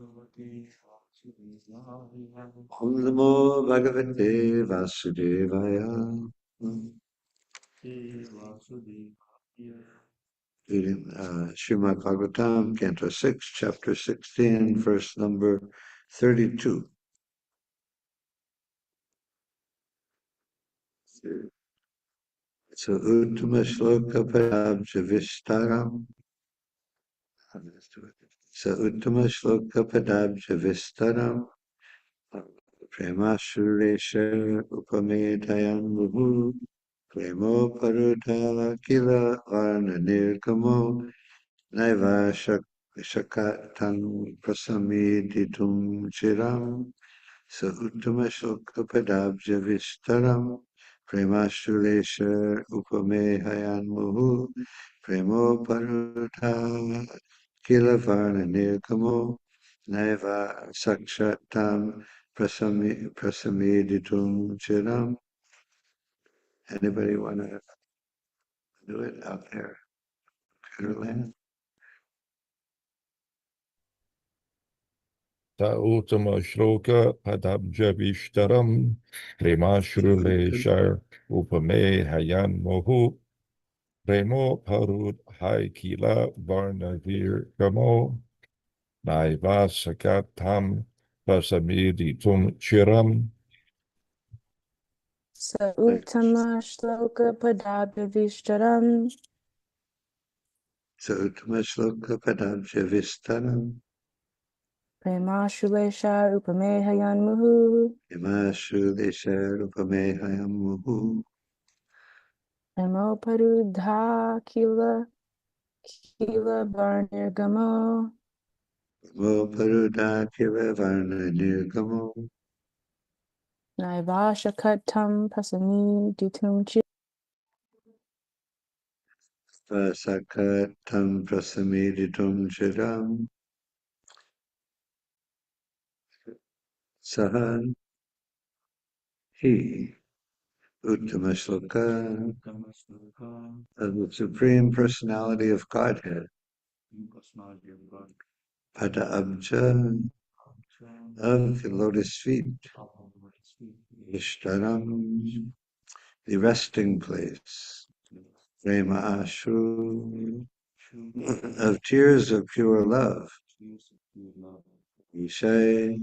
Om Namo Bhagavate Vasudevaya. Reading Srimad Bhagavatam, Canto 6, Chapter 16, verse number 32. So Uttama Shloka Padabja Vistaram. So Uttama Shloka Padabja Vistaram. Premashuresha Upamedayam Muhu. Premo Paruta Kila Varna Nirgamo. Naiva Shakatang Prasamiditum Chiram. So Uttama Shloka Padabja Vistaram. Premashulesha Upamehayan Muhu. Premo Paruta Kila Varna Nirgamo. Naiva Sakshatam Prasamiditum Chiram. Anybody want to do it out there? Land? Sa Uttama Shloka Padabja Vishtaram Premashuruleshar Upame Hayan Mohu Premo Parud Haikila Varnavir Gamo Naivasakatam Pasamiditum Chiram. Sa Uttama Shloka Padabya Vishtaram. So Uttama Shloka Padabja Vistaram. Premashulesha Upamehayan Muhu. Premashulesha Upamehayam Muhu. Premo Parudha Kila Varnirgamo. Premo Paruda Kila Varna Nirgamo. Naivashakatam Pasami Ditum Chi. Vasakatam Prasamiditum Chiram. Sahan. He. Uttama Shloka of the Supreme Personality of Godhead. Pada Abja of the lotus feet. Ishtaram, the resting place. Prema Ashru, of tears of pure love. Ishay,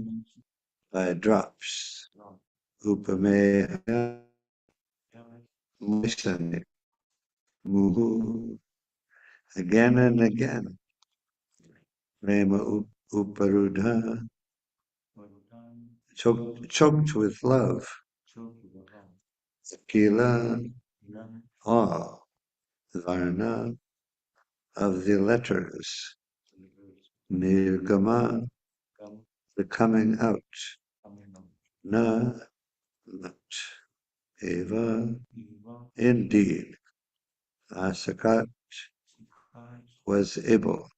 by drops. Upameha, moistening. Muhu, again and again. Prema Uparudha, choked with love. Akila, all. Varna, of the letters. Nirgama, the coming out. Na, not. Eva, indeed. Asakat was able.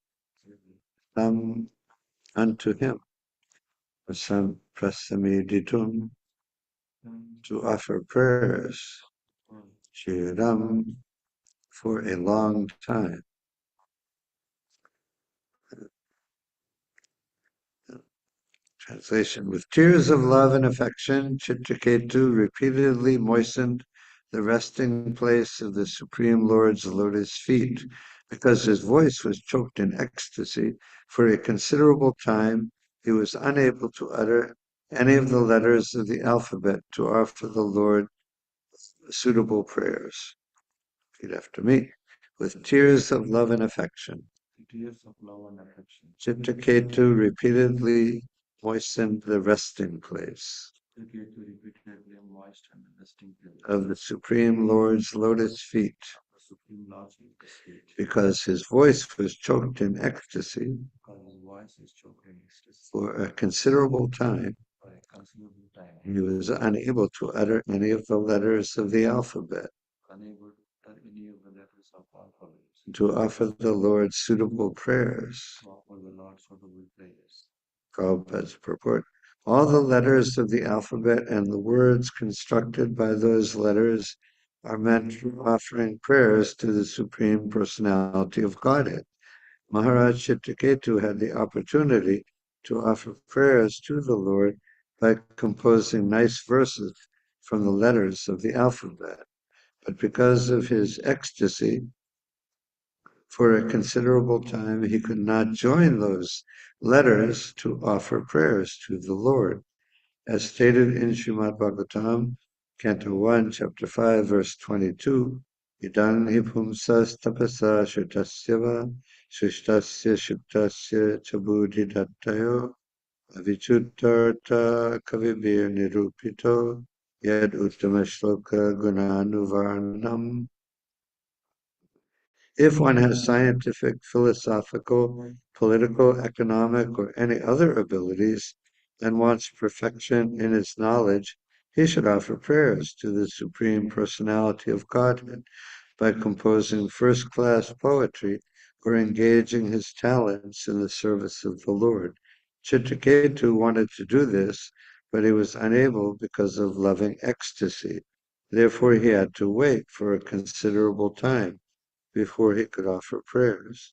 Some unto him. Some prasamiditum, to offer prayers. Shiram, for a long time. Translation. With tears of love and affection, Chitraketu repeatedly moistened the resting place of the Supreme Lord's lotus feet. Because his voice was choked in ecstasy, for a considerable time he was unable to utter any of the letters of the alphabet to offer the Lord suitable prayers. Repeat after me. With tears of love and affection. Chitraketu repeatedly moistened the resting place of the Supreme Lord's lotus feet, because his voice was choked in ecstasy for a considerable time. He was unable to utter any of the letters of the alphabet to offer the Lord suitable prayers. Prabhupada's purport. All the letters of the alphabet and the words constructed by those letters are meant for offering prayers to the Supreme Personality of Godhead. Maharaj Chitraketu had the opportunity to offer prayers to the Lord by composing nice verses from the letters of the alphabet. But because of his ecstasy, for a considerable time he could not join those letters to offer prayers to the Lord. As stated in Srimad Bhagavatam, Canto 1, Chapter 5, verse 22, Idang hi pumsas tapasa shutasya va, shishtasya shuktasya chabudhidattayo, avichuttarta kavibir nirupito, yad uttama shloka gunanuvarnam. If one has scientific, philosophical, political, economic, or any other abilities and wants perfection in his knowledge, he should offer prayers to the Supreme Personality of Godhead by composing first-class poetry or engaging his talents in the service of the Lord. Chitraketu wanted to do this, but he was unable because of loving ecstasy. Therefore, he had to wait for a considerable time before he could offer prayers.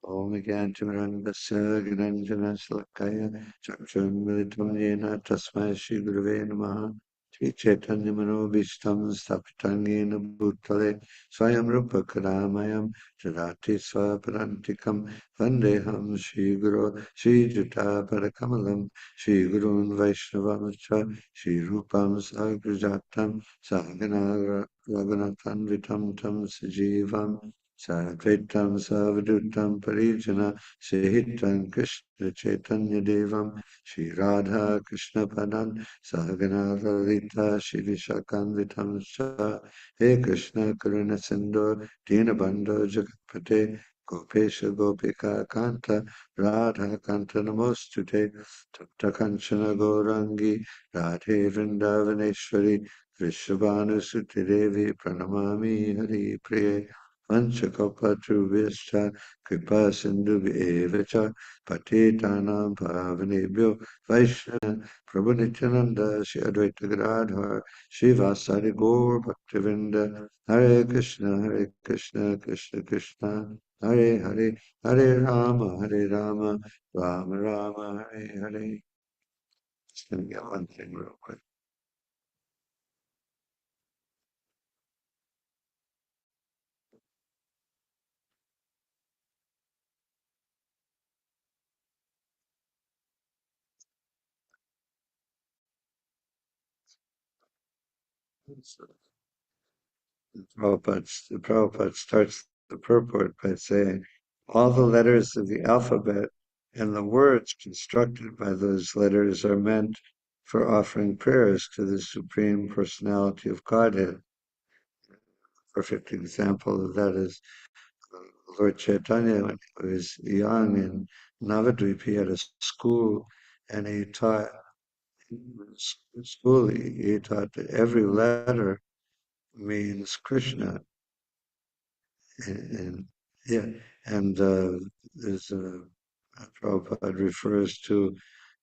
Om Gyantimirandasya Gyananjana Salakaya Chakshurmilitam Yena Tasmai Shri Gurave Namaha Shri Chaitanya Manobishtam Stapitam Yena Bhutale Swayam Rupa Karamayam Jadati Swaparantikam Vandeham Shri Guru Shri Juta Parakamalam Shri Gurun Vaishnavamcha Shri Rupam Sagrajatam Sahagana Raghunathan Vitam Tam Sajivam Sadvaitam Savadutam Parijana Sehitam Krishna Chaitanya Devam Shri Radha Krishna Padan Sahagana Lalita Shri Vishakanvitam Sha He Krishna Karuna Sindhu Dinabandho Jagatpate Gopesha Gopika Kanta Radha Kanta Namostute Tapta Kanchana Gaurangi Radhe Vrindavaneshwari Vrishabhanu Suti Devi Pranamami Hari Priye Panchakopatuvishcha Kripa Sindhu Evacha Patitanam Pavanebhyo Vaishnava Prabhu Nityananda Shri Advaita Gadadhar Shivasari Gaur Bhaktivinda Hare Krishna Krishna Krishna Hare Hare Hare Rama Rama Rama Hare Hare. Just gonna get one thing real quick. The Prabhupada starts the purport by saying, all the letters of the alphabet and the words constructed by those letters are meant for offering prayers to the Supreme Personality of Godhead. A perfect example of that is Lord Chaitanya, when he was young in Navadvip, he had a school and he taught, in school, he taught that every letter means Krishna. And yeah, and there's Prabhupada refers to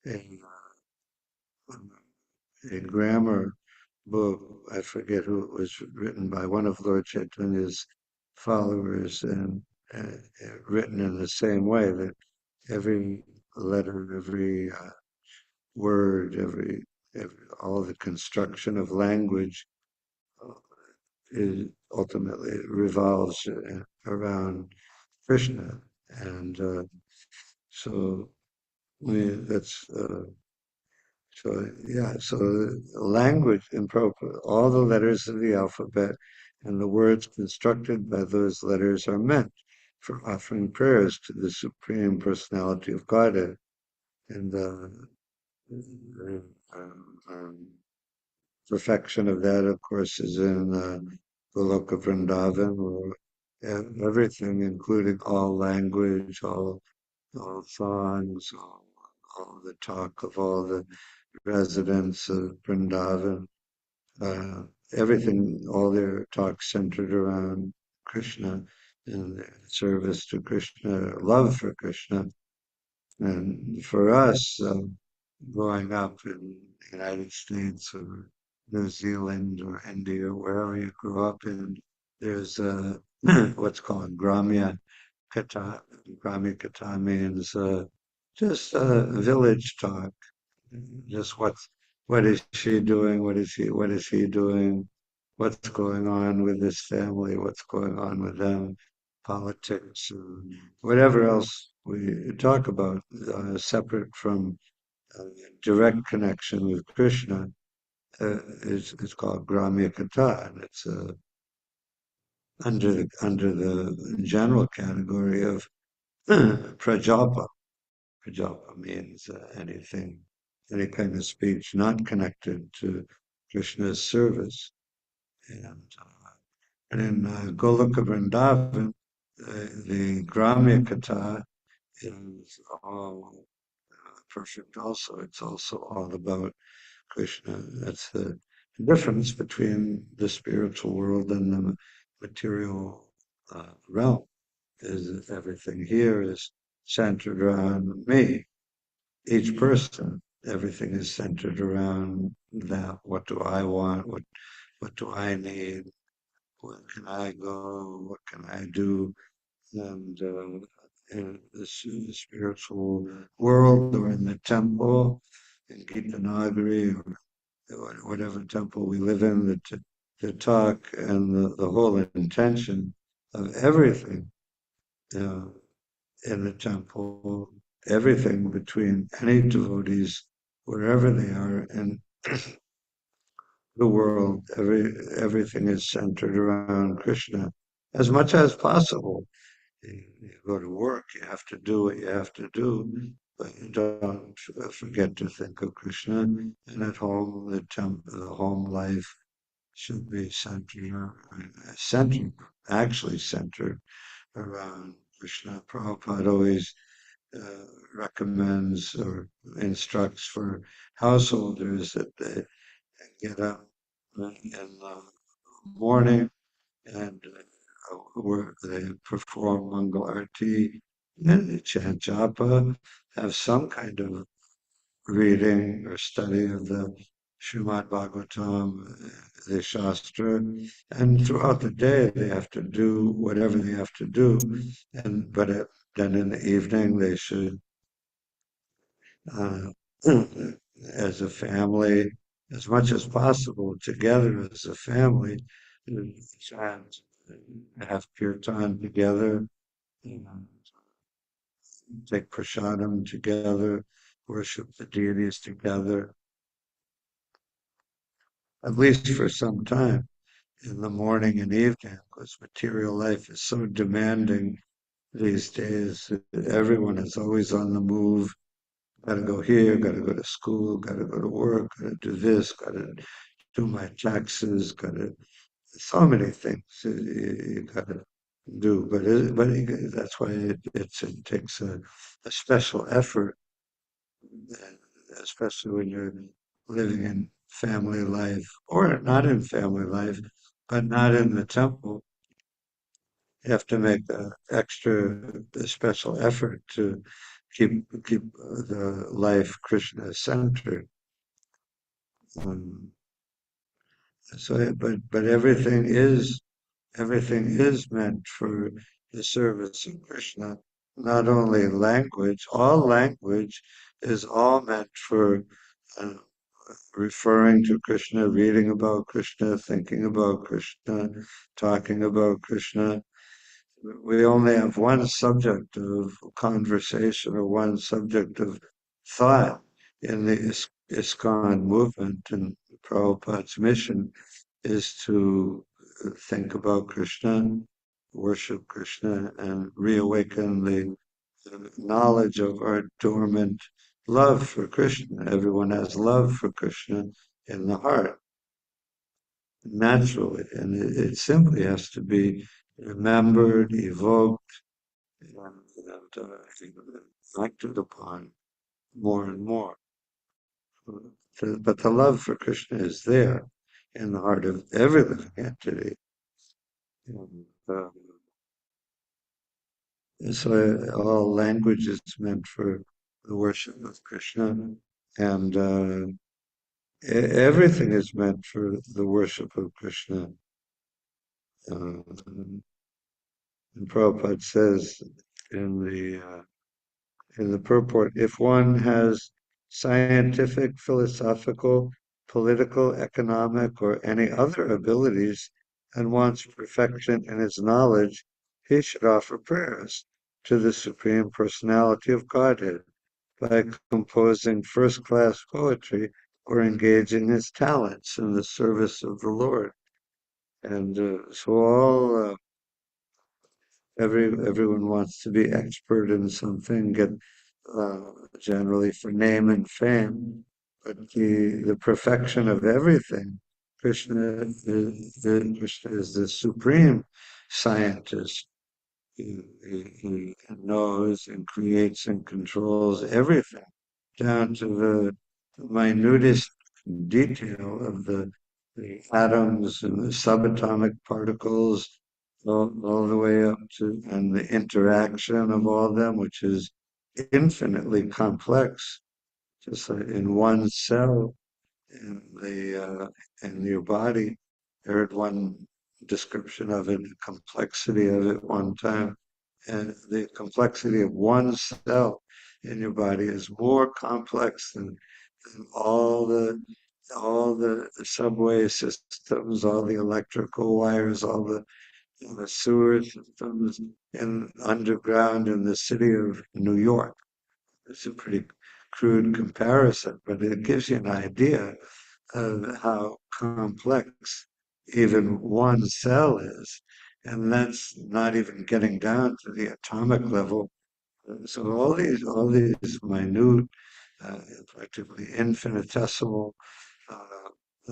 a grammar book. I forget who it was written by one of Lord Chaitanya's followers, and written in the same way that every letter, every word, every all the construction of language is ultimately revolves around Krishna, and so that's so language improper. All the letters of the alphabet and the words constructed by those letters are meant for offering prayers to the Supreme Personality of Godhead, and the perfection of that, of course, is in the Loka Vrindavan, where everything, including all language, all songs, all the talk of all the residents of Vrindavan, uh, everything, all their talk centered around Krishna and their service to Krishna, love for Krishna. And for us, growing up in the United States or New Zealand or India, wherever you grew up in, there's what's called Gramya Kata. Gramya Kata means just village talk. Just what is she doing? What is he doing? What's going on with this family? What's going on with them? Politics, whatever else we talk about, separate from uh, direct connection with Krishna, is called Gramya Katha, and it's under the general category of Prajapa. Prajapa means anything, any kind of speech not connected to Krishna's service. And in Goloka Vrindavan, the Gramya Katha is all perfect also. It's also all about Krishna. That's the difference between the spiritual world and the material realm. Is everything here is centered around me, each person. Everything is centered around that. What do I want? What do I need? Where can I go? What can I do? And in the spiritual world or in the temple, in Gita Nagari or whatever temple we live in, the talk and the whole intention of everything uh, in the temple, everything between any devotees, wherever they are in the world, everything is centered around Krishna as much as possible. You go to work, you have to do what you have to do, but you don't forget to think of Krishna. And at home, the home life should be actually centered around Krishna. Prabhupada always recommends or instructs for householders that they get up in the morning and where they perform Mangal Arti, and they chant japa, have some kind of reading or study of the Srimad Bhagavatam, the Shastra, and throughout the day they have to do whatever they have to do, but then in the evening they should uh, as a family, as much as possible, together as a family, chant, have kirtan together, you know, take prasadam together, worship the deities together, at least for some time in the morning and evening, because material life is so demanding these days. Everyone is always on the move. Got to go here, got to go to school, got to go to work, got to do this, got to do my taxes, got to so many things you got to do. That's why it takes a special effort, especially when you're living in family life or not in family life, but not in the temple. You have to make an a special effort to keep the life Krishna centered. Um, but everything is meant for the service of Krishna. Not only language, all language is all meant for uh, referring to Krishna, reading about Krishna, thinking about Krishna, talking about Krishna. We only have one subject of conversation or one subject of thought in the ISKCON movement, and Prabhupada's mission is to think about Krishna, worship Krishna, and reawaken the knowledge of our dormant love for Krishna. Everyone has love for Krishna in the heart, naturally, and it simply has to be remembered, evoked, and acted upon more and more. But the love for Krishna is there in the heart of every living entity. And, so all language is meant for the worship of Krishna, and everything is meant for the worship of Krishna. And Prabhupada says in the in the purport, if one has scientific, philosophical, political, economic, or any other abilities and wants perfection in his knowledge, he should offer prayers to the Supreme Personality of Godhead by composing first-class poetry or engaging his talents in the service of the Lord. And so everyone wants to be expert in something, get generally for name and fame, but the perfection of everything. Krishna is the supreme scientist. He knows and creates and controls everything, down to the minutest detail of the atoms and the subatomic particles, all the way up to, and the interaction of all of them, which is infinitely complex, just like in one cell in your body. I heard one description of it, the complexity of it one time, and the complexity of one cell in your body is more complex than all the subway systems, all the electrical wires, all the sewer systems in underground in the city of New York. It's a pretty crude comparison, but it gives you an idea of how complex even one cell is. And that's not even getting down to the atomic level. So all these minute, practically infinitesimal uh,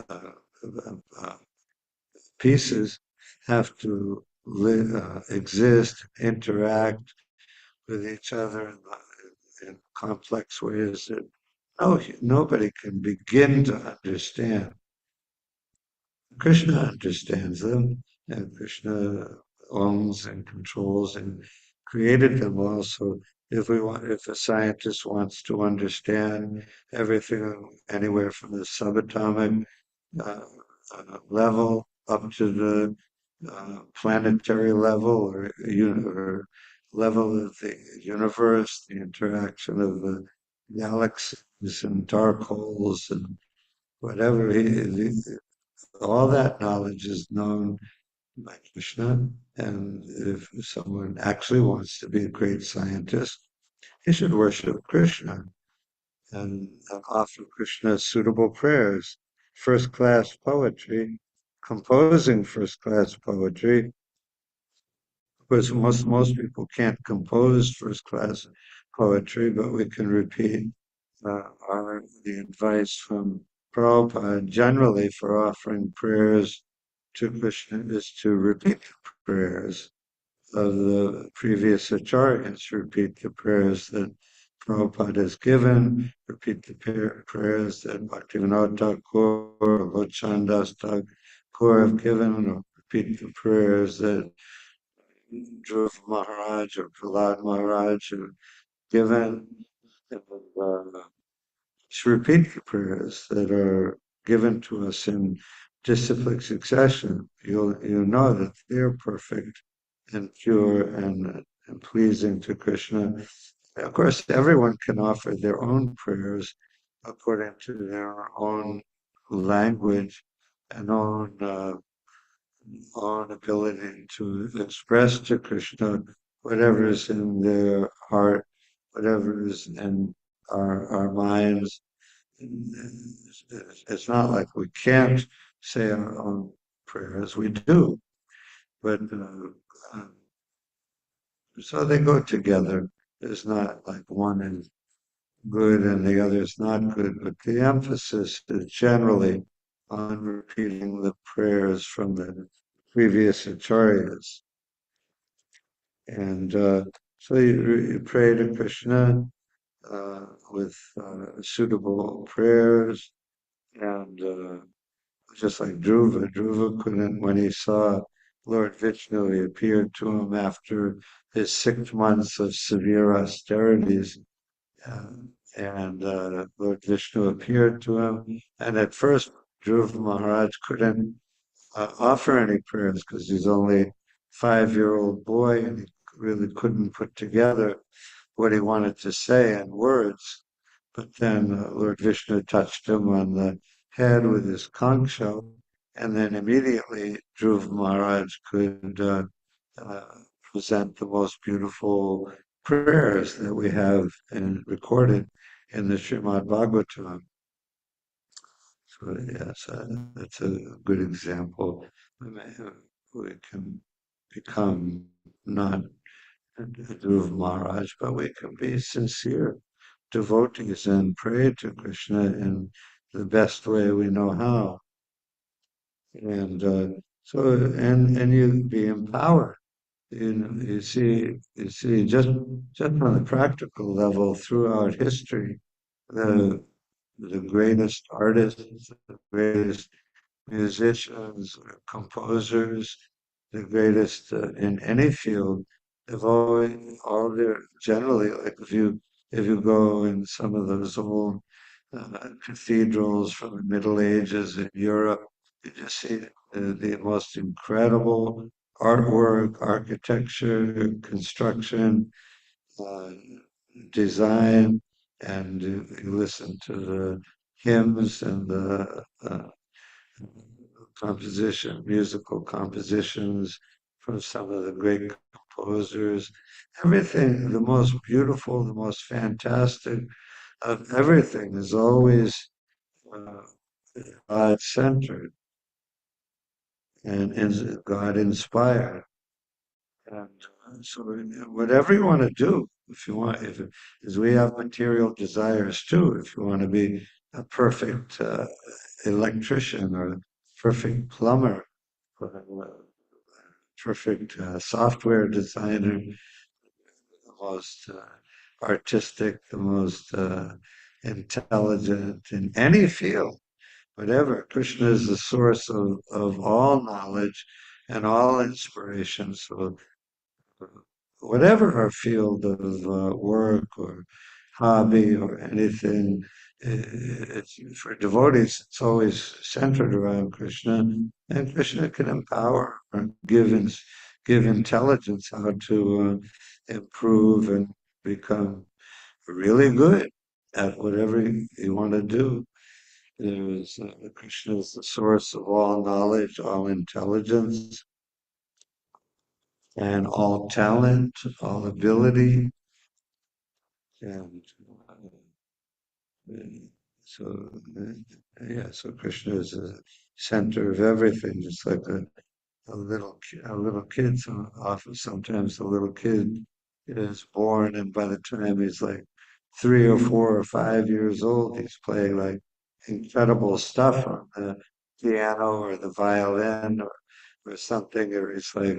uh, uh, pieces have to exist, interact with each other in complex ways that nobody can begin to understand. Krishna understands them, and Krishna owns and controls and created them all. So if a scientist wants to understand everything, anywhere from the subatomic uh, level up to the planetary level or level of the universe, the interaction of the galaxies and dark holes and whatever. All that knowledge is known by Krishna. And if someone actually wants to be a great scientist, he should worship Krishna and offer Krishna suitable prayers, first class poetry, composing first class poetry. Because most people can't compose first class poetry, but we can repeat the advice from Prabhupada generally for offering prayers to Krishna is to repeat the prayers of the previous acharyas, repeat the prayers that Prabhupada has given, repeat the prayers that Bhaktivinoda Thakur or Lochandas Thakur have given, or repeat the prayers that Dhruv Maharaj or Prahlad Maharaj have given. And, to repeat the prayers that are given to us in disciplic succession, you'll know that they're perfect and pure and pleasing to Krishna. Of course, everyone can offer their own prayers according to their own language and own ability to express to Krishna whatever is in their heart, whatever is in our minds. It's not like we can't say our own prayers. We do, but so they go together. It's not like one is good and the other is not good, but the emphasis is generally on repeating the prayers from the previous acharyas. And so you pray to Krishna with suitable prayers, and just like Dhruva couldn't, when he saw Lord Vishnu, he appeared to him after his 6 months of severe austerities. Uh, and Lord Vishnu appeared to him. And at first, Dhruva Maharaj couldn't offer any prayers because he's only 5-year-old boy and he really couldn't put together what he wanted to say in words. But then Lord Vishnu touched him on the head with his conch shell, and then immediately Dhruv Maharaj could uh, present the most beautiful prayers that we have recorded in the Srimad Bhagavatam. So yes, that's a good example. We can become not Dhruv Maharaj, but we can be sincere devotees and pray to Krishna in the best way we know how. And and you be empowered. You see, just on the practical level throughout history, the the greatest artists, the greatest musicians, composers, the greatest in any field, have always all their generally like if you go in some of those old cathedrals from the Middle Ages in Europe, you just see the most incredible artwork, architecture, construction, uh, design, and you listen to the hymns and the musical compositions from some of the great composers. Everything, the most beautiful, the most fantastic of everything is always uh, God-centered and is God-inspired. And so whatever you want to do, if you want, if as we have material desires too, if you want to be a perfect electrician or a perfect plumber or a perfect software designer, the most artistic, the most intelligent in any field, whatever. Krishna is the source of all knowledge and all inspiration. So whatever our field of work or hobby or anything, for devotees, it's always centered around Krishna, and Krishna can empower or give intelligence how to improve and become really good at whatever you want to do. Krishna is the source of all knowledge, all intelligence, and all talent, all ability, and so so Krishna is the center of everything, just like a little kid. So often, sometimes the little kid is born, and by the time he's like 3 or 4 or 5 years old, he's playing like incredible stuff on the piano or the violin or something, or he's like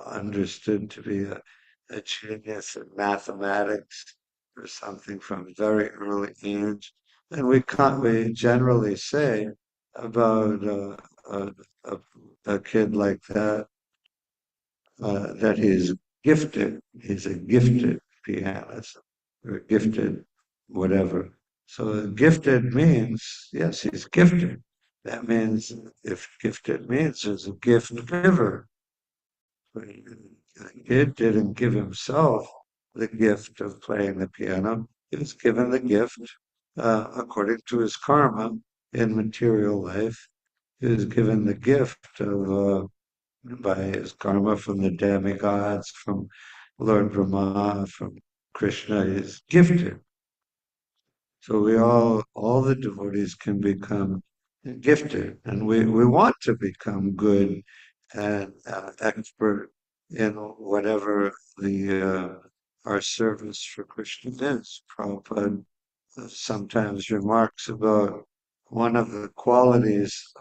understood to be a genius in mathematics or something from a very early age. And we generally say about a, a kid like that he's gifted. He's a gifted pianist or gifted whatever. So gifted means, yes, he's gifted. That means if gifted means there's a gift giver. The kid didn't give himself the gift of playing the piano. He was given the gift according to his karma in material life. He was given the gift of by his karma from the demigods, from Lord Brahma, from Krishna. Is gifted. So all the devotees can become gifted, and we want to become good and expert in whatever our service for Krishna is. Prabhupada sometimes remarks about one of the qualities,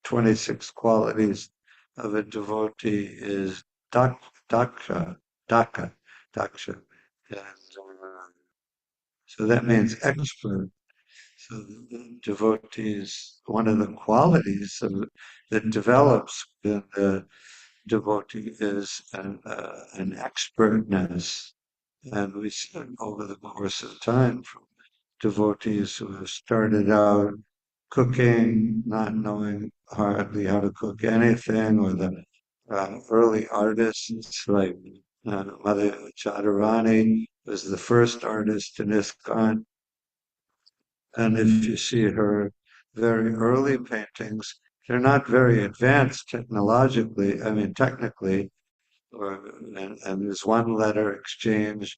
26 qualities of a devotee is daksha, daka, daksha. And so that means expert. So the devotees, one of the qualities that develops in the devotee is an expertness. And we see it over the course of time from devotees who have started out cooking, not knowing hardly how to cook anything, or the early artists like Mother Chaturani, was the first artist in ISKCON. And if you see her very early paintings, they're not very advanced technologically, technically, and there's one letter exchange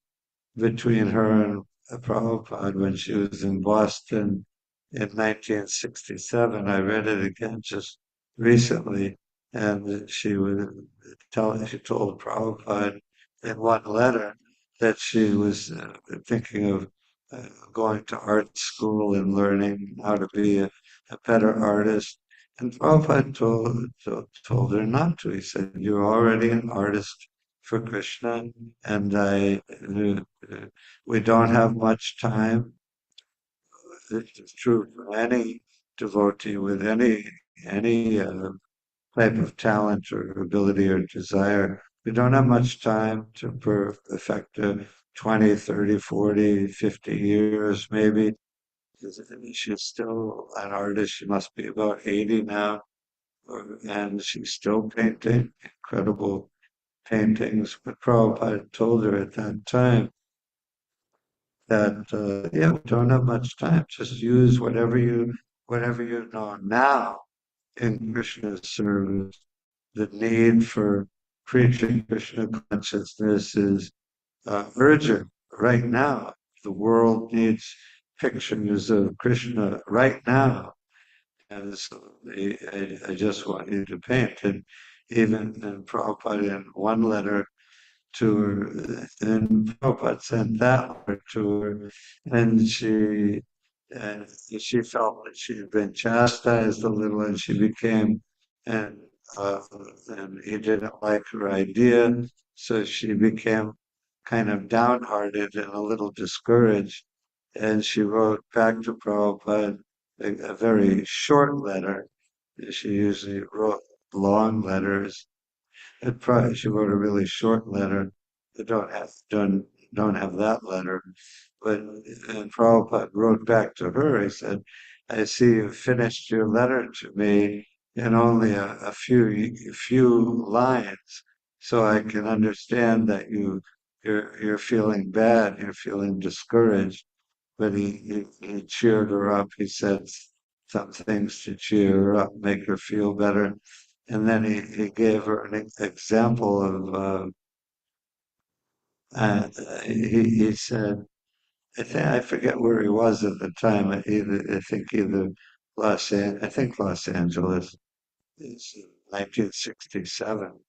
between her and Prabhupada when she was in Boston in 1967. I read it again just recently, and she told Prabhupada in one letter that she was thinking of going to art school and learning how to be a better artist. And Prabhupada told her not to. He said, "You're already an artist for Krishna, and we don't have much time." It's true for any devotee with any type of talent or ability or desire. We don't have much time to perfect 20, 30, 40, 50 years, maybe. She's still an artist. She must be about 80 now, and she's still painting incredible paintings. But Prabhupada told her at that time that, yeah, we don't have much time. Just use whatever you know now in Krishna's service. The need for preaching Krishna consciousness is urgent right now. The world needs pictures of Krishna right now. And so I just want you to paint. And even in Prabhupada, in one letter to her, and Prabhupada sent that letter to her, and and she felt that she had been chastised a little, and she became, and and he didn't like her idea, so she became kind of downhearted and a little discouraged, and she wrote back to Prabhupada a very short letter. She usually wrote long letters. She wrote a really short letter. I don't have that letter, but and Prabhupada wrote back to her. He said, "I see you finished your letter to me in only a few lines, so I can understand that you're feeling bad, you're feeling discouraged." But he cheered her up. He said some things to cheer her up, make her feel better. And then he gave her an example of, he said, I forget where he was at the time. I think either I think Los Angeles. It's 1967.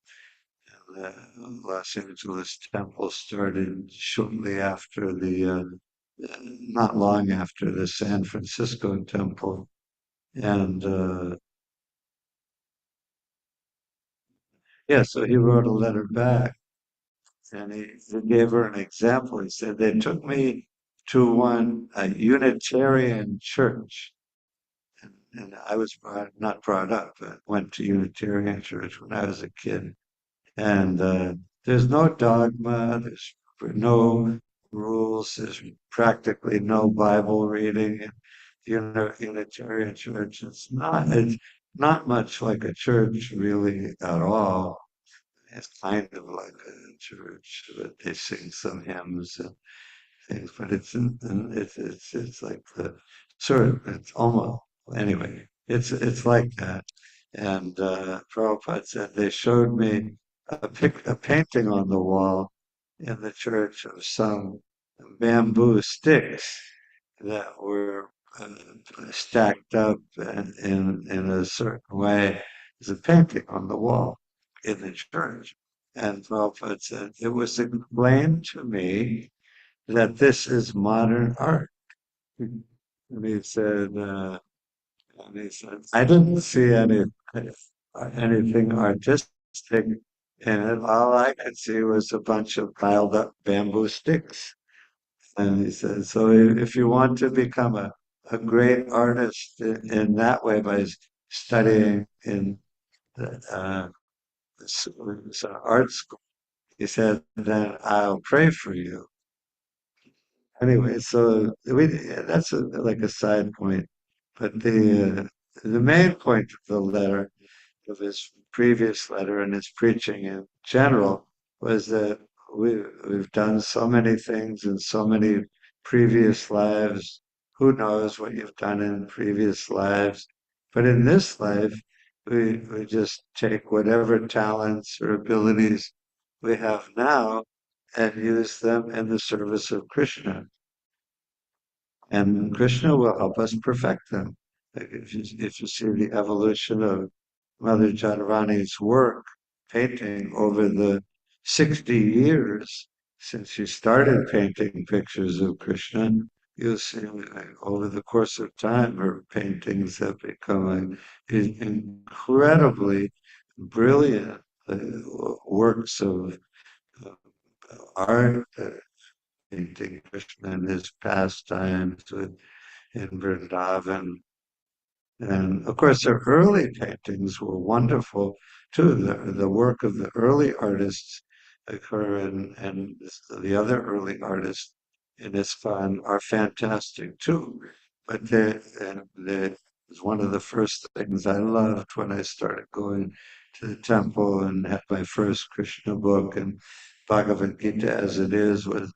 The Los Angeles temple started shortly after not long after the San Francisco temple. And yeah, so he wrote a letter back, and he gave her an example. He said, "They took me to a Unitarian church, and I was not brought up, but went to Unitarian church when I was a kid. And there's no dogma, there's no rules, there's practically no Bible reading in Unitarian church. It's not much like a church really at all. It's kind of like a church, but they sing some hymns and things, but it's like the sort of, it's almost, anyway, it's like that. And Prabhupada said they showed me a painting on the wall in the church of some bamboo sticks that were stacked up in a certain way. There's a painting on the wall in the church. And Prabhupada said, it was explained to me that this is modern art. And he said, I didn't see anything artistic in it. All I could see was a bunch of piled up bamboo sticks. And he said, so if you want to become a great artist in that way by studying in the art school, he said, then I'll pray for you. Anyway, so that's like a side point. But the main point of the letter, of his previous letter and his preaching in general, was that we've done so many things in so many previous lives. Who knows what you've done in previous lives? But in this life, we just take whatever talents or abilities we have now and use them in the service of Krishna. And Krishna will help us perfect them. Like if you see the evolution of Mother Jadavani's work, painting over the 60 years since she started painting pictures of Krishna, you'll see over the course of time, her paintings have become incredibly brilliant works of art, painting Krishna and his pastimes in Vrindavan. And of course, their early paintings were wonderful too. The work of the early artists occur and the other early artists in ISKCON are fantastic too. But they was one of the first things I loved when I started going to the temple and had my first Krishna book and Bhagavad Gita as it is was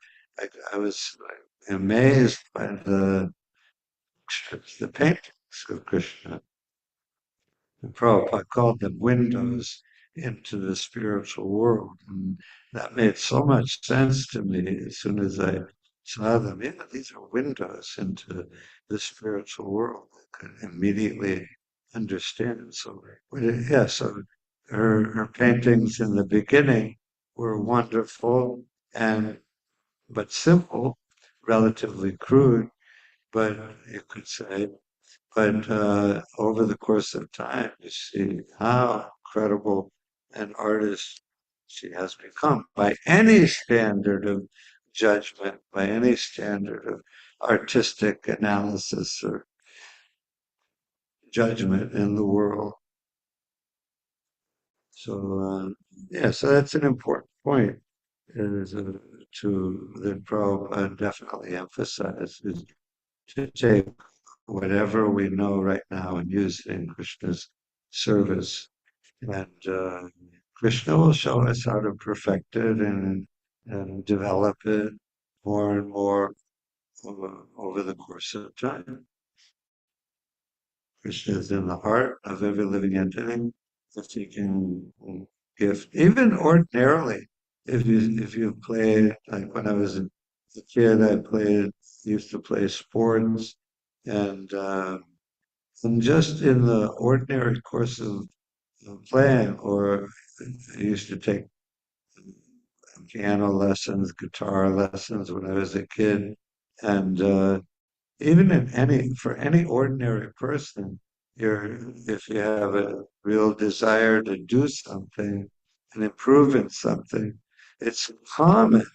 I was amazed by the paintings of Krishna. And Prabhupada called them windows into the spiritual world. And that made so much sense to me as soon as I saw them. Yeah, these are windows into the spiritual world. I could immediately understand. So, yeah, so her paintings in the beginning were wonderful and but simple, relatively crude, but you could say but over the course of time, you see how incredible an artist she has become by any standard of judgment, by any standard of artistic analysis or judgment in the world. So, yeah, so that's an important point is, that Prabhupada definitely emphasizes to take whatever we know right now and use it in Krishna's service. And Krishna will show us how to perfect it and develop it more and more over the course of time. Krishna is in the heart of every living entity. If he can give, even ordinarily, if you play like when I was a kid, used to play sports, and just in the ordinary course of playing, or I used to take piano lessons, guitar lessons when I was a kid, and even for any ordinary person, if you have a real desire to do something and improve in something, it's common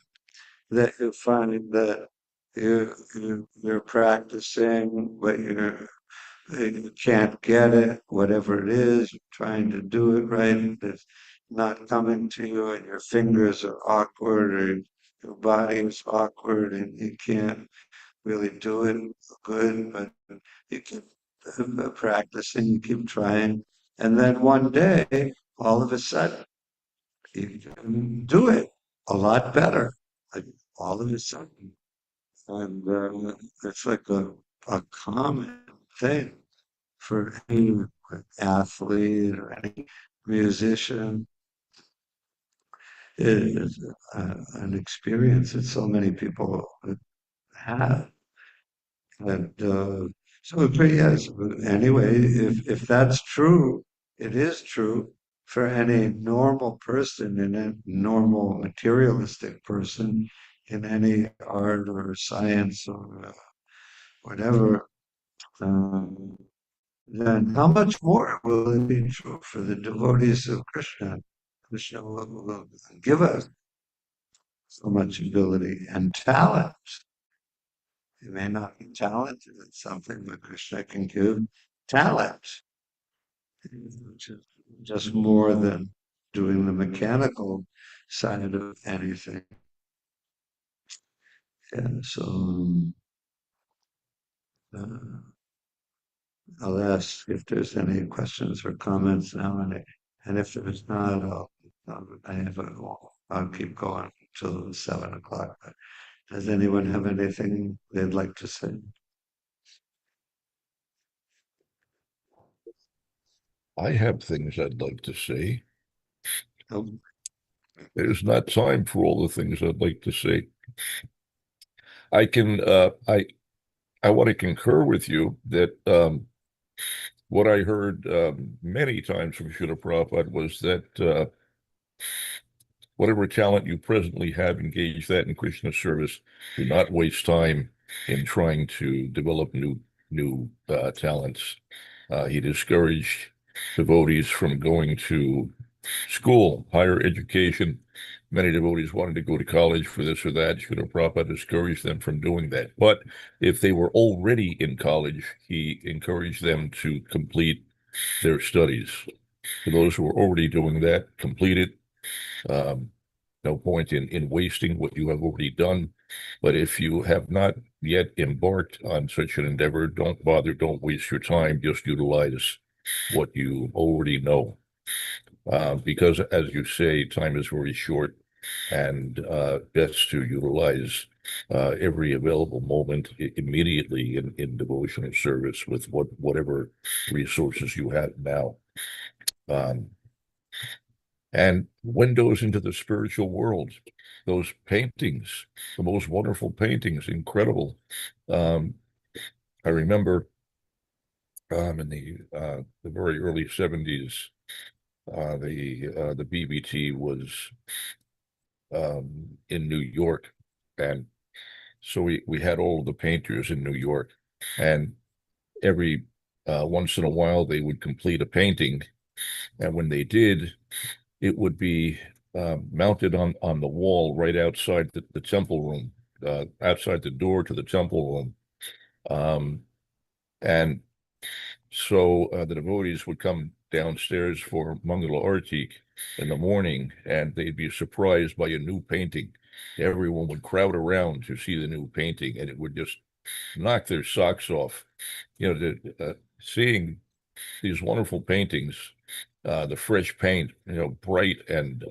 that you find that you're practicing, but you can't get it, whatever it is, you're trying to do it right, it's not coming to you, and your fingers are awkward, or your body is awkward, and you can't really do it good, but you keep practicing, you keep trying, and then one day, all of a sudden, you can do it a lot better, like all of a sudden. And it's like a common thing for any athlete or any musician. It is an experience that so many people have. And so, but yes, anyway, if that's true, it is true for any normal person and a normal materialistic person in any art or science or whatever. Um, then how much more will it be true for the devotees of Krishna? Krishna will give us so much ability and talent. You may not be talented at something, but Krishna can give talent, which is just more than doing the mechanical side of anything. Yeah, so uh, I'll ask if there's any questions or comments now, and if there's not, I'll keep going. till 7 o'clock. Does anyone have anything they'd like to say? I have things I'd like to say. Oh, There's not time for all the things I'd like to say. I can I want to concur with you that what I heard many times from Srila Prabhupada was that whatever talent you presently have, engage that in Krishna service. Do not waste time in trying to develop new talents. He discouraged devotees from going to school, higher education. Many devotees wanted to go to college for this or that. Srila Prabhupada discouraged them from doing that. But if they were already in college, he encouraged them to complete their studies. For those who are already doing that, complete it. Um, no point in wasting what you have already done. But if you have not yet embarked on such an endeavor, don't bother, don't waste your time, just utilize what you already know. Because, as you say, time is very short, and best to utilize every available moment immediately in devotional service with whatever resources you have now. Um, and windows into the spiritual world. Those paintings, the most wonderful paintings, incredible. Um, I remember in the very early 70s, the BBT was in New York, and so we had all of the painters in New York, and every once in a while they would complete a painting, and when they did, it would be mounted on the wall right outside the temple room, outside the door to the temple room. And so the devotees would come downstairs for Mangala Artik in the morning, and they'd be surprised by a new painting. Everyone would crowd around to see the new painting, and it would just knock their socks off. Seeing these wonderful paintings, the fresh paint, bright and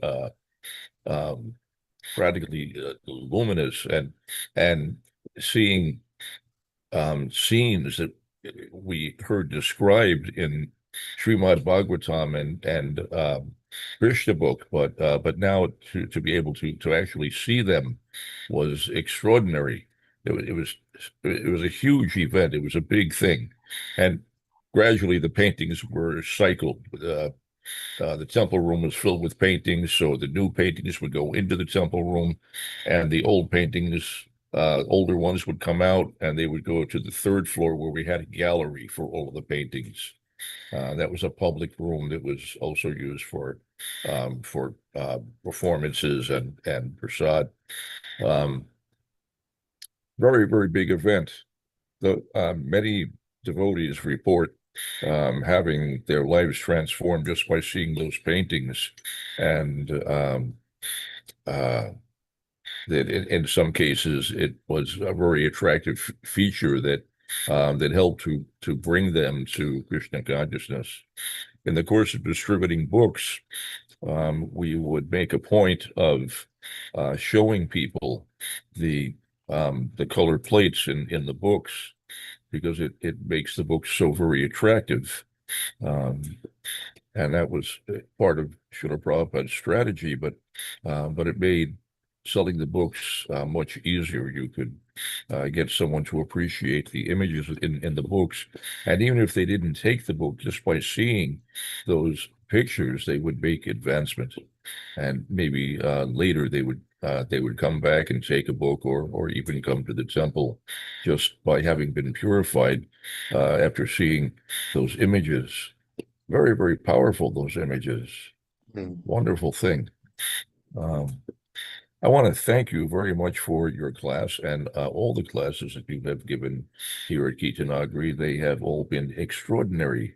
um, practically luminous, and seeing scenes that we heard described in Srimad Bhagavatam and Krishna book, but now to be able to actually see them was extraordinary. It was a huge event. It was a big thing, and gradually the paintings were cycled. The temple room was filled with paintings, so the new paintings would go into the temple room, and the old paintings, older ones, would come out, and they would go to the third floor where we had a gallery for all of the paintings. That was a public room that was also used for performances and prasad. Um, Very, very big event. Many devotees report having their lives transformed just by seeing those paintings, and that in some cases it was a very attractive feature that helped to bring them to Krishna consciousness. In the course of distributing books, we would make a point of showing people the colored plates in the books, because it makes the books so very attractive. Um, and that was part of Srila Prabhupada's strategy, but it made selling the books much easier. You could get someone to appreciate the images in the books, and even if they didn't take the book, just by seeing those pictures, they would make advancement, and maybe later they would come back and take a book, or even come to the temple just by having been purified after seeing those images. Very, very powerful, those images. mm. Wonderful thing. Um, I want to thank you very much for your class and all the classes that you have given here at Gita Nagari. They have all been extraordinary.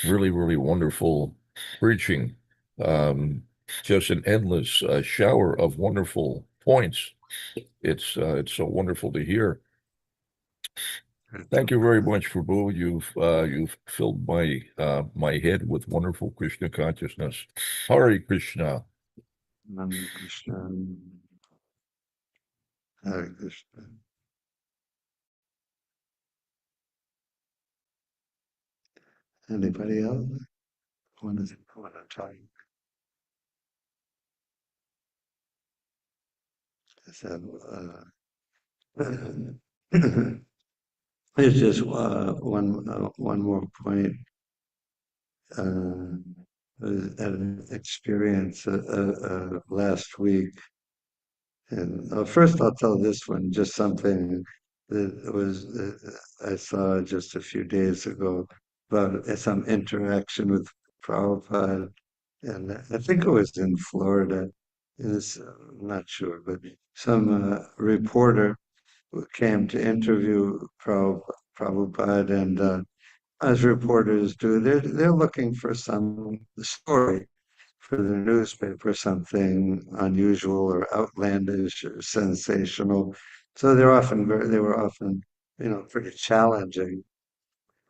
Really, really wonderful preaching. Um, just an endless shower of wonderful points. It's so wonderful to hear. Thank you very much, Prabhu. You've filled my head with wonderful Krishna consciousness. Hare Krishna. Hare Krishna. Hare Krishna. Anybody else want to talk? Is that, it's just one more point. I was at an experience last week, and first I'll tell this one, just something that was I saw just a few days ago about some interaction with Prabhupada, and I think it was in Florida. I'm not sure, but some reporter who came to interview Prabhupada, and as reporters do, they're looking for some story for the newspaper, something unusual or outlandish or sensational. So they were often, pretty challenging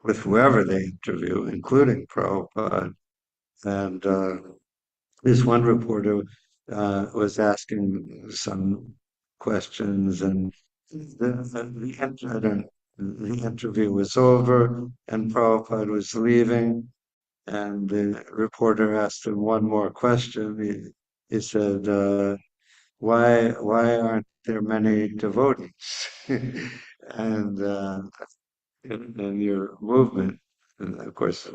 with whoever they interview, including Prabhupada. And this one reporter was asking some questions, and the interview was over, and Prabhupada was leaving, and the reporter asked him one more question. He said, why aren't there many devotees? and in your movement, and of course,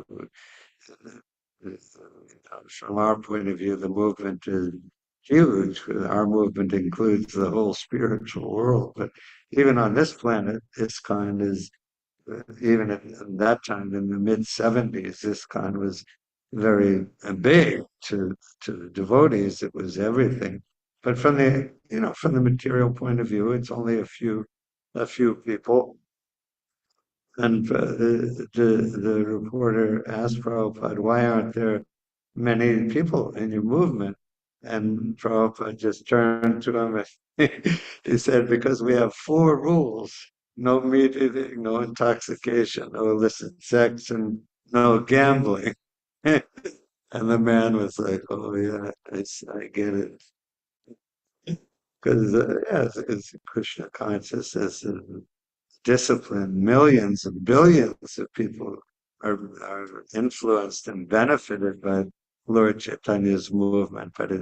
from our point of view, the movement is huge. Our movement includes the whole spiritual world, but even on this planet, ISKCON is even at that time in the mid 70s, ISKCON was very big to the devotees. It was everything. But from the material point of view, it's only a few people. And the reporter asked Prabhupada, why aren't there many people in your movement? And Prabhupada just turned to him and he said, because we have four rules: no meat eating, no intoxication, no illicit sex, and no gambling. And the man was like, oh, yeah, I get it. Because, it's Krishna consciousness and discipline. Millions and billions of people are influenced and benefited by Lord Chaitanya's movement, but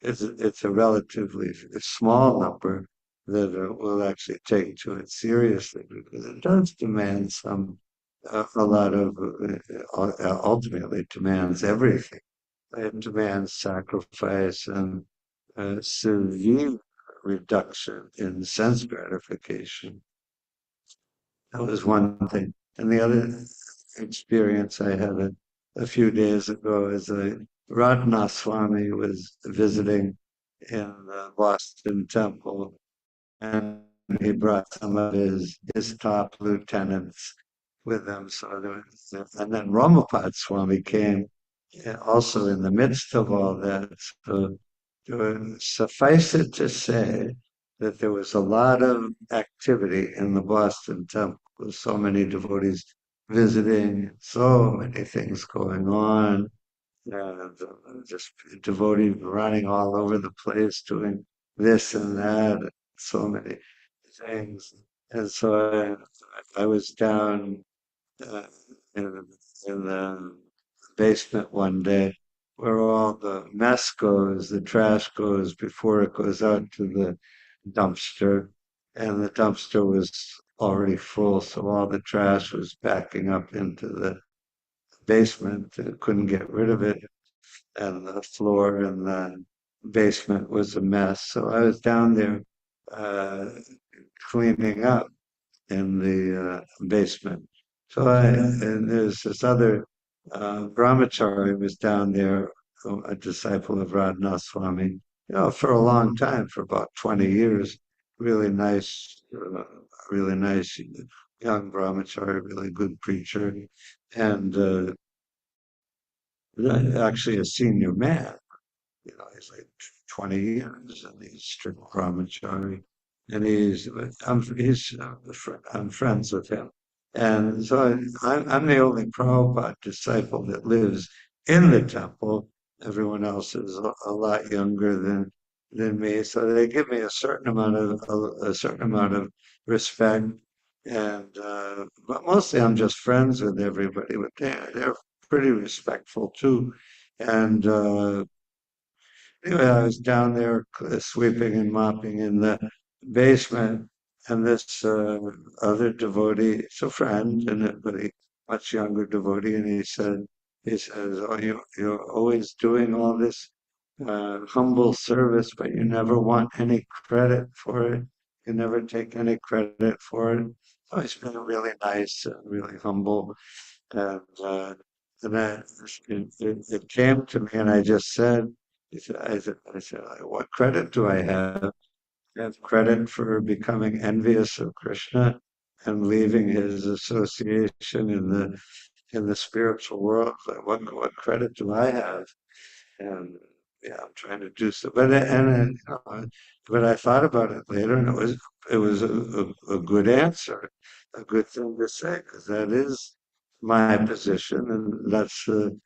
it's a relatively small number that will actually take to it seriously, because it does demand a lot of, ultimately demands everything. It demands sacrifice and severe reduction in sense gratification. That was one thing. And the other experience I had a few days ago is Ratna Swami was visiting in the Boston Temple, and he brought some of his top lieutenants with him. And then Ramapad Swami came also in the midst of all that. So suffice it to say that there was a lot of activity in the Boston Temple, with so many devotees visiting, so many things going on, and just devotees running all over the place doing this and that, and so many things. And so I was down uh, in, in the basement one day where all the mess goes, the trash goes before it goes out to the dumpster. And the dumpster was already full, so all the trash was backing up into the basement. And couldn't get rid of it. And the floor in the basement was a mess. So I was down there uh, cleaning up in the basement. And there's this other brahmachari was down there, a disciple of Radhanath Swami, for a long time, for about 20 years. Really nice, really nice young brahmachari, really good preacher, and actually a senior man. He's like 20 years, and he's strict brahmachari, and I'm friends with him, and so I'm the only Prabhupada disciple that lives in the temple, everyone else is a lot younger than me, so they give me a certain amount of respect, and but mostly I'm just friends with everybody. But they're pretty respectful too, and anyway, I was down there sweeping and mopping in the basement, and this other devotee, it's a friend, but he much younger devotee, and he says, "Oh, you're always doing all this humble service, but you never want any credit for it. You never take any credit for it." So he's been really nice, really humble, and and then it came to me, and I just said, I said, what credit do I have? I have credit for becoming envious of Krishna and leaving his association in the spiritual world. Like, what credit do I have? And yeah, I'm trying to do so. But I thought about it later, and it was a good answer, a good thing to say, because that is my position, and that's the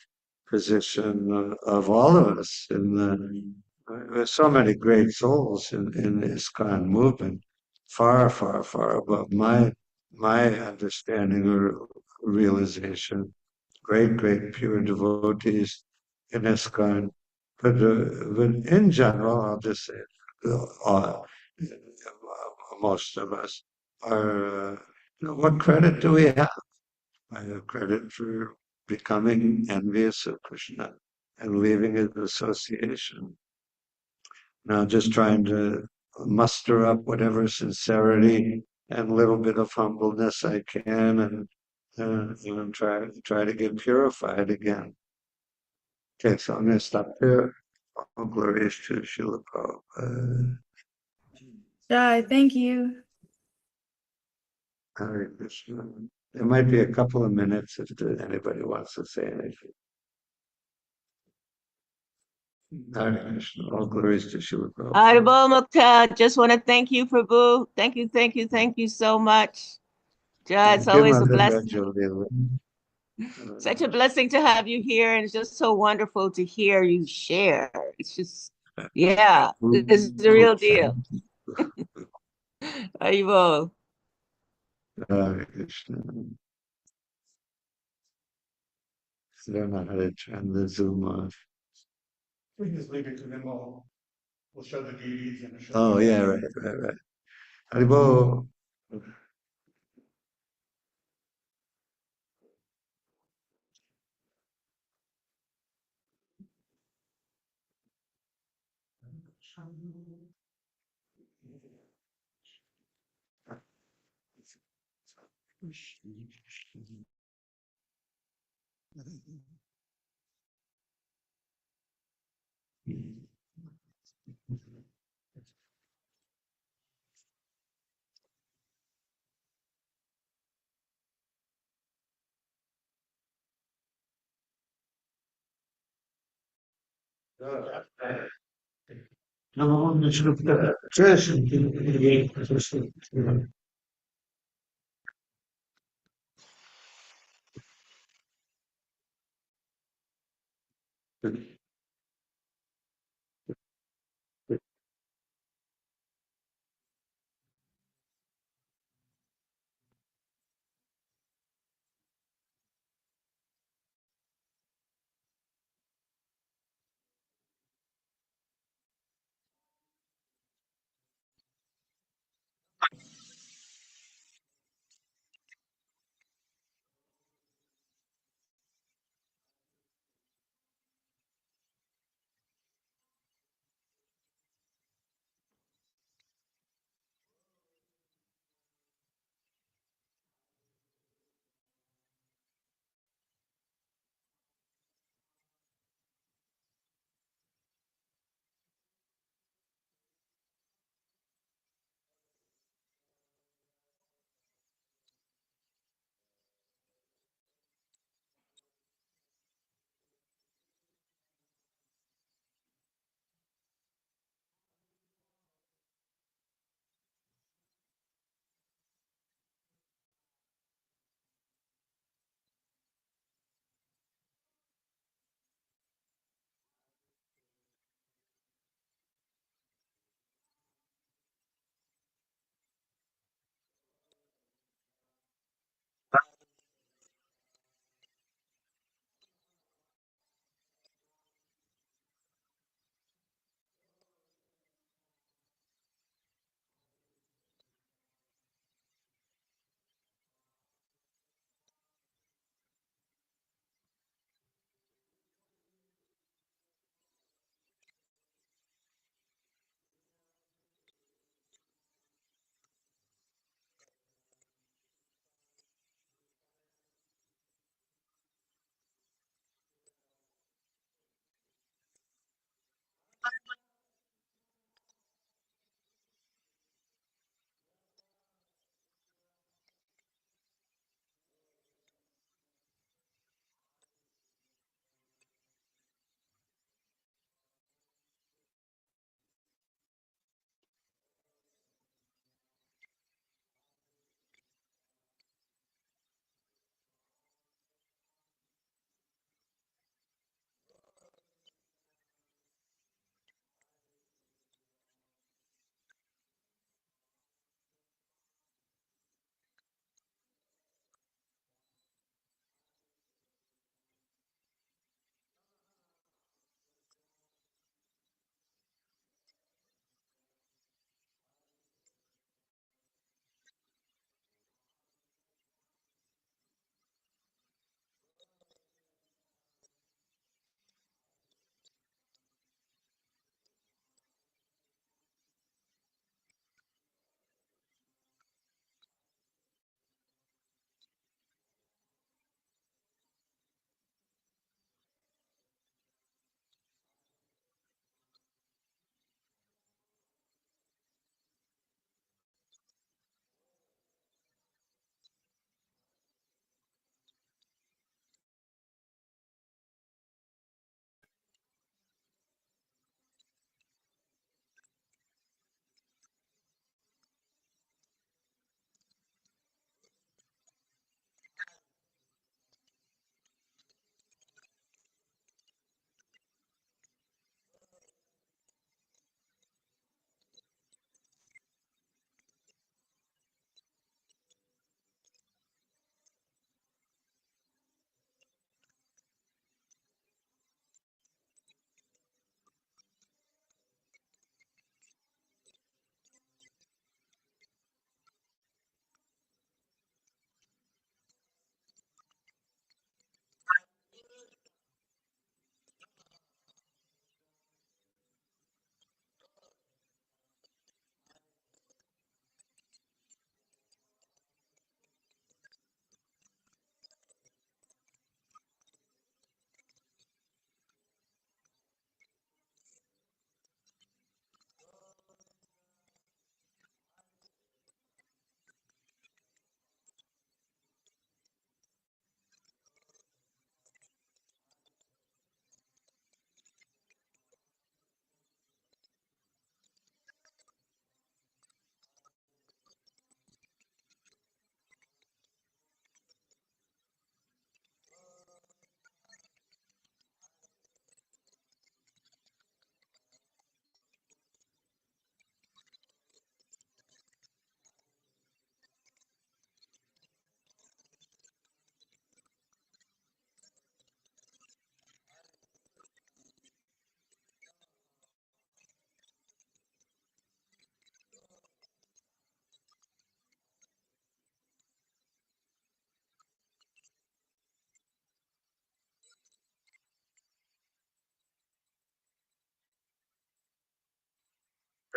position of all of us. There's so many great souls in the ISKCON movement, far, far, far above my understanding or realization. Great, great pure devotees in ISKCON. But in general, I'll just say, uh, most of us are, what credit do we have? I have credit for becoming envious of Krishna and leaving his association. Now, just trying to muster up whatever sincerity and little bit of humbleness I can, and try to get purified again. Okay, so I'm going to stop there. All glories to Srila Prabhupada. Jai, thank you. Hare Krishna. There might be a couple of minutes if anybody wants to say anything. Hare Krishna. All glories to Srila Prabhupada. Honorable Mukta, just want to thank you, Prabhu. Thank you so much. Jai, it's Give always a Mother blessing. Julia. Such a blessing to have you here, and it's just so wonderful to hear you share. It's just, yeah, it's the real deal. Haribol. Hare Krishna. I don't know how to turn the Zoom off. We can just leave it to them all. We'll show the deities and. Oh, yeah, right. Haribo.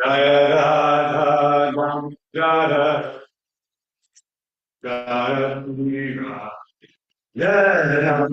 Jaya Radha Jaya Jaya Jaya